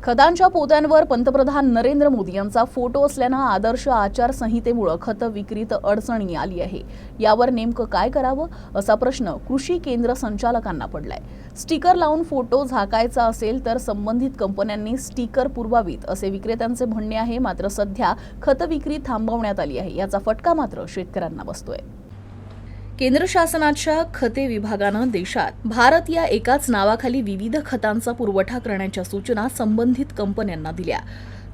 खतांच्या पोत्यांवर पंतप्रधान नरेंद्र मोदी यांचा फोटो असल्यानं आदर्श आचारसंहितेमुळे खत विक्रीत अडचणी आली आहे। यावर नेमकं काय करावं असा प्रश्न कृषी केंद्र संचालकांना पडलाय। स्टिकर लावून फोटो झाकायचा असेल तर संबंधित कंपन्यांनी स्टिकर पुरवावीत असे विक्रेत्यांचे म्हणणे आहे। मात्र सध्या खत विक्री थांबवण्यात आली आहे। याचा फटका मात्र शेतकऱ्यांना बसतोय। केंद्र शासनाच्या खते विभागानं देशात भारत या एकाच नावाखाली विविध खतांचा पुरवठा करण्याच्या सूचना संबंधित कंपन्यांना दिल्या।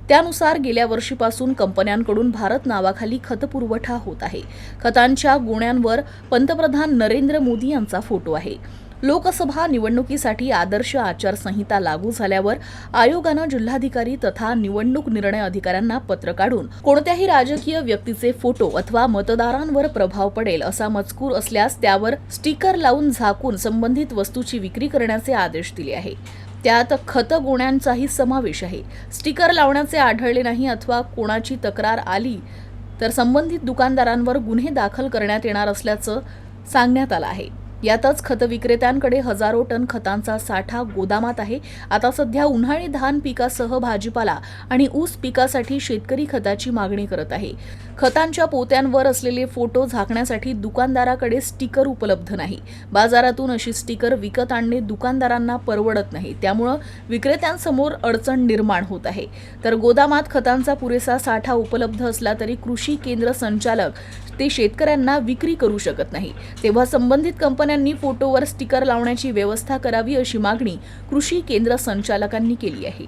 त्यानुसार गेल्या वर्षीपासून कंपन्यांकडून भारत नावाखाली खत पुरवठा होत आहे। खतांच्या गोण्यांवर पंतप्रधान नरेंद्र मोदी यांचा फोटो आहे। लोकसभा निवडणुकीसाठी आदर्श आचारसंहिता लागू झाल्यावर आयोगानं जिल्हाधिकारी तथा निवडणूक निर्णय अधिकाऱ्यांना पत्र काढून कोणत्याही राजकीय व्यक्तीचे फोटो अथवा मतदारांवर प्रभाव पडेल असा मजकूर असल्यास त्यावर स्टिकर लावून झाकून संबंधित वस्तूची विक्री करण्याचे आदेश दिले आहे। त्यात खत गोण्यांचाही समावेश आहे। स्टिकर लावण्याचे आढळले नाही अथवा कोणाची तक्रार आली तर संबंधित दुकानदारांवर गुन्हे दाखल करण्यात येणार असल्याचं सांगण्यात आलं आहे। यातच खत विक्रेत्यांकडे हजारो टन खतांचा साठा गोदामात आहे। आता सध्या उन्हाळी धान पिकासह भाजीपाला आणि ऊस पिकासाठी शेतकरी खताची मागणी करत आहे। खतांच्या पोत्यांवर असलेले फोटो झाकण्यासाठी दुकानदाराकडे स्टिकर उपलब्ध नाही। बाजारातून अशी स्टिकर विकत आणणे दुकानदारांना परवडत नाही। त्यामुळे विक्रेत्यांसमोर अडचण निर्माण होत आहे। तर गोदामात खतांचा पुरेसा साठा उपलब्ध असला तरी कृषी केंद्र संचालक ते शेतकऱ्यांना विक्री करू शकत नाही। तेव्हा संबंधित कंपन्यांनी फोटोवर स्टिकर लावण्याची व्यवस्था करावी अशी मागणी कृषी केंद्र संचालकांनी केली आहे।